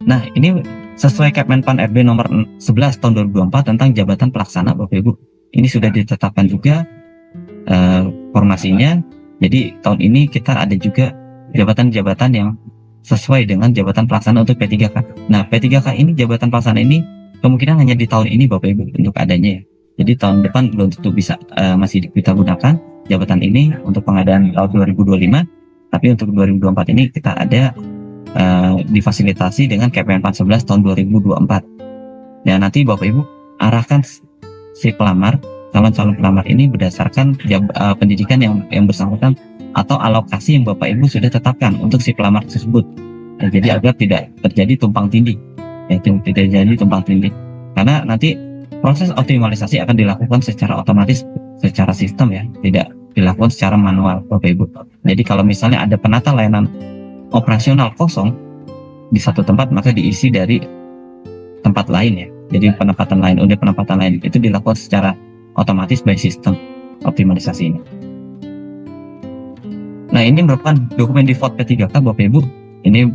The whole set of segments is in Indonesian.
Nah, ini sesuai Kemenpan RB nomor 11 tahun 2024 tentang jabatan pelaksana Bapak Ibu. Ini sudah ditetapkan juga formasinya. Jadi tahun ini kita ada juga jabatan-jabatan yang sesuai dengan jabatan pelaksana untuk P3K. Nah, P3K ini jabatan pelaksana ini kemungkinan hanya di tahun ini Bapak Ibu untuk adanya ya. Jadi tahun depan belum tentu bisa masih kita gunakan jabatan ini untuk pengadaan tahun 2025. Tapi untuk 2024 ini kita ada difasilitasi dengan Kemenpan 11 tahun 2024. Dan nanti Bapak Ibu arahkan si pelamar, calon-calon pelamar ini berdasarkan pendidikan yang bersangkutan atau alokasi yang Bapak Ibu sudah tetapkan untuk si pelamar tersebut. Ya, jadi agar tidak terjadi tumpang tindih, ya, tidak terjadi tumpang tindih. Karena nanti proses optimalisasi akan dilakukan secara otomatis, secara sistem ya, tidak dilakukan secara manual Bapak Ibu. Jadi kalau misalnya ada penata layanan operasional kosong di satu tempat, maka diisi dari tempat lain ya. Jadi penempatan lain, unit penempatan lain itu dilakukan secara otomatis by sistem optimalisasi ini. Nah, ini merupakan dokumen default P3K Bapak Ibu. Ini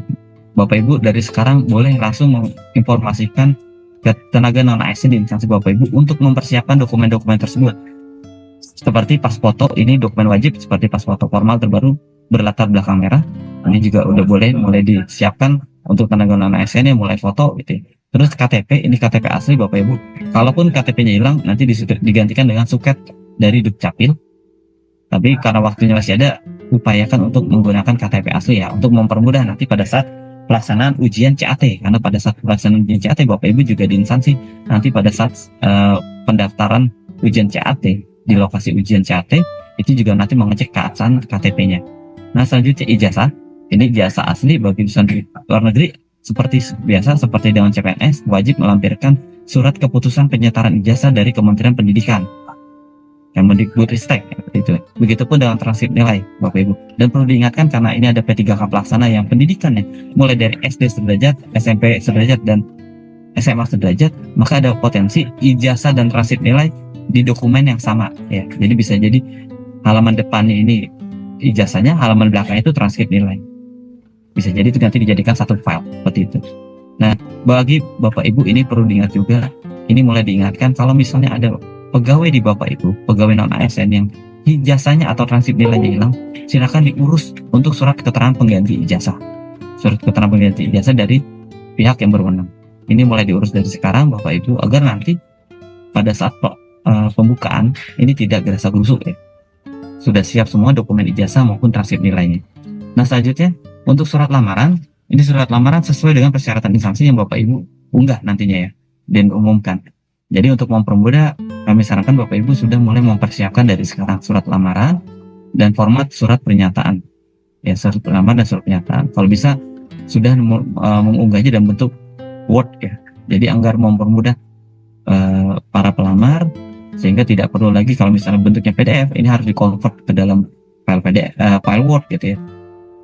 Bapak Ibu dari sekarang boleh langsung menginformasikan ke tenaga non ASN di instansi Bapak Ibu untuk mempersiapkan dokumen-dokumen tersebut. Seperti pas foto, ini dokumen wajib seperti pas foto formal terbaru berlatar belakang merah. Ini juga udah boleh mulai disiapkan untuk tenaga non ASN yang mulai foto gitu. Terus KTP, ini KTP asli Bapak Ibu. Kalaupun KTP-nya hilang, nanti digantikan dengan suket dari Dukcapil. Tapi karena waktunya masih ada, upayakan untuk menggunakan KTP asli ya, untuk mempermudah nanti pada saat pelaksanaan ujian CAT. Karena pada saat pelaksanaan ujian CAT, Bapak Ibu juga di instansi nanti pada saat pendaftaran ujian CAT di lokasi ujian CAT itu juga nanti mengecek keabsahan KTP-nya. Nah, selanjutnya ijazah. Ini ijazah asli bagi lulusan luar negeri seperti biasa, seperti dengan CPNS, wajib melampirkan surat keputusan penyetaraan ijazah dari Kementerian Pendidikan, Kemendikbudristek, seperti itu. Begitupun dengan transkrip nilai, Bapak Ibu. Dan perlu diingatkan karena ini ada P3K pelaksana yang pendidikannya mulai dari SD sederajat, SMP sederajat, dan SMA sederajat, maka ada potensi ijazah dan transkrip nilai di dokumen yang sama ya. Jadi bisa jadi halaman depannya ini ijazahnya, halaman belakangnya itu transkrip nilai. Bisa jadi itu nanti dijadikan satu file seperti itu. Nah, bagi Bapak Ibu ini perlu diingat juga, ini mulai diingatkan kalau misalnya ada pegawai di Bapak Ibu, pegawai non ASN yang ijazahnya atau transkrip nilainya hilang, silakan diurus untuk surat keterangan pengganti ijazah. Surat keterangan pengganti ijazah dari pihak yang berwenang. Ini mulai diurus dari sekarang Bapak Ibu agar nanti pada saat pembukaan ini tidak gerasa-gerusuk ya. Sudah siap semua dokumen ijazah maupun transkrip nilainya. Nah, selanjutnya untuk surat lamaran, ini surat lamaran sesuai dengan persyaratan instansi yang Bapak Ibu unggah nantinya ya, dan umumkan. Jadi untuk mempermudah, kami sarankan Bapak Ibu sudah mulai mempersiapkan dari sekarang surat lamaran dan format surat pernyataan. Ya, surat lamaran dan surat pernyataan. Kalau bisa sudah mengunggahnya dalam bentuk Word ya. Jadi agar mempermudah para pelamar sehingga tidak perlu lagi kalau misalnya bentuknya PDF, ini harus di-convert ke dalam file PDF, file Word gitu ya.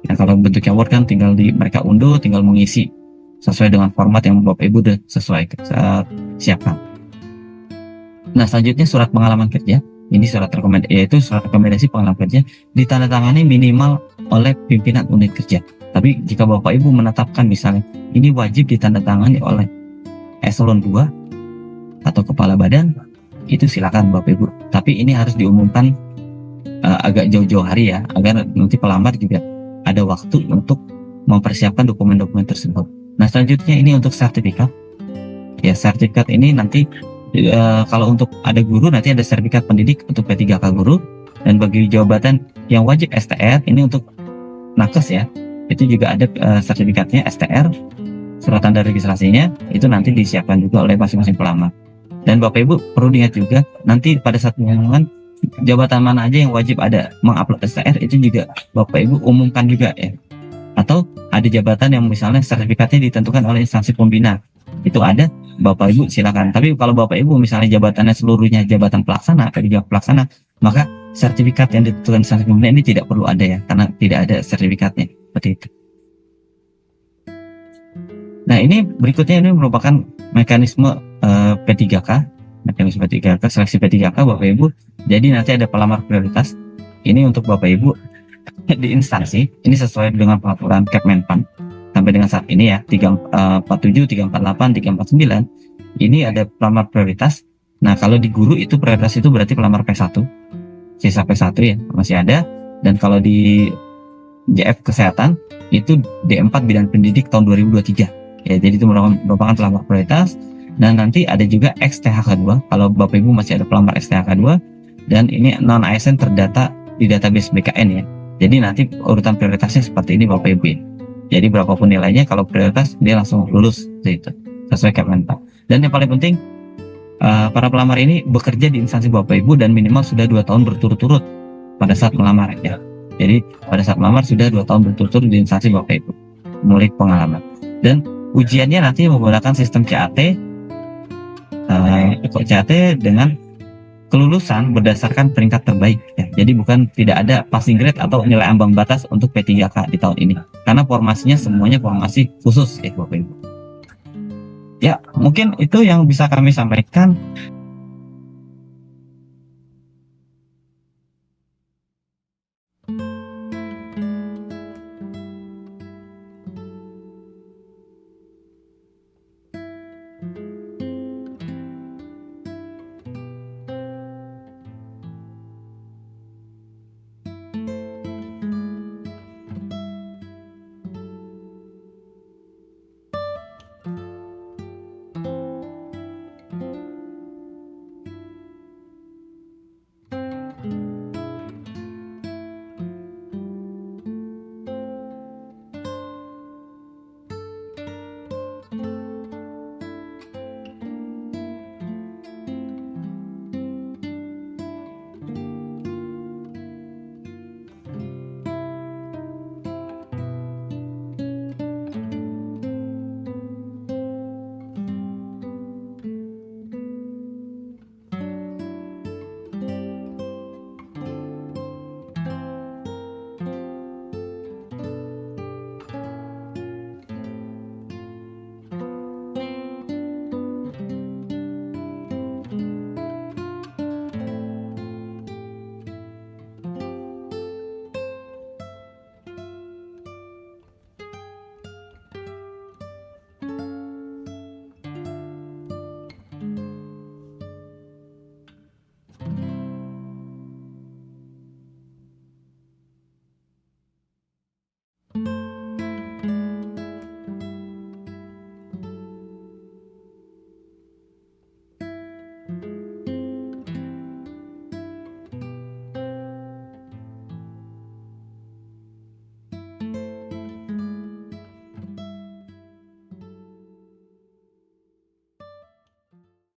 Nah, kalau bentuknya Word kan tinggal mereka unduh, tinggal mengisi sesuai dengan format yang Bapak Ibu udah siapkan. Nah, selanjutnya surat pengalaman kerja. Ini surat rekomendasi pengalaman kerja ditandatangani minimal oleh pimpinan unit kerja. Tapi jika Bapak Ibu menetapkan misalnya ini wajib ditandatangani oleh eselon 2 atau kepala badan, itu silakan Bapak Ibu. Tapi ini harus diumumkan agak jauh-jauh hari ya, agar nanti pelamar juga ada waktu untuk mempersiapkan dokumen-dokumen tersebut. Nah, selanjutnya ini untuk sertifikat. Ya, sertifikat ini nanti kalau untuk ada guru nanti ada sertifikat pendidik untuk P3K guru, dan bagi jabatan yang wajib STR ini untuk nakes ya, itu juga ada sertifikatnya STR, surat tanda registrasinya itu nanti disiapkan juga oleh masing-masing pelamar. Dan Bapak Ibu perlu diingat juga nanti pada saat pengumuman jabatan mana aja yang wajib ada mengupload STR itu juga Bapak Ibu umumkan juga ya. Atau ada jabatan yang misalnya sertifikatnya ditentukan oleh instansi pembina, itu ada, Bapak Ibu silakan. Tapi kalau Bapak Ibu misalnya jabatannya seluruhnya jabatan pelaksana, P3K pelaksana, maka sertifikat yang ditentukan instansi pembina ini tidak perlu ada ya, karena tidak ada sertifikatnya seperti itu. Nah, ini berikutnya ini merupakan mekanisme P3K, mekanisme P3K, seleksi P3K Bapak Ibu. Jadi nanti ada pelamar prioritas. Ini untuk Bapak Ibu di instansi, ini sesuai dengan peraturan Kemenpan. sampai dengan saat ini ya 347, 348, 349 ini ada pelamar prioritas. Nah kalau di guru itu prioritas itu berarti pelamar P1, sisa P1 ya masih ada. Dan kalau di JF Kesehatan itu D4 bidang pendidik tahun 2023 ya, jadi itu merupakan pelamar prioritas. Dan nanti ada juga XTHK2 kalau Bapak Ibu masih ada pelamar XTHK2, dan ini non ASN terdata di database BKN ya. Jadi nanti urutan prioritasnya seperti ini Bapak Ibu. Jadi berapapun nilainya kalau prioritas dia langsung lulus itu sesuai Kemenpak. Dan yang paling penting para pelamar ini bekerja di instansi Bapak Ibu dan minimal sudah 2 tahun berturut-turut pada saat melamar ya. Jadi pada saat melamar sudah 2 tahun berturut-turut di instansi Bapak Ibu, mulai pengalaman. Dan ujiannya nanti menggunakan sistem CAT dengan kelulusan berdasarkan peringkat terbaik ya. Jadi bukan tidak ada passing grade atau nilai ambang batas untuk P3K di tahun ini. Karena formasinya semuanya formasi khusus ya Bapak Ibu. Ya, mungkin itu yang bisa kami sampaikan.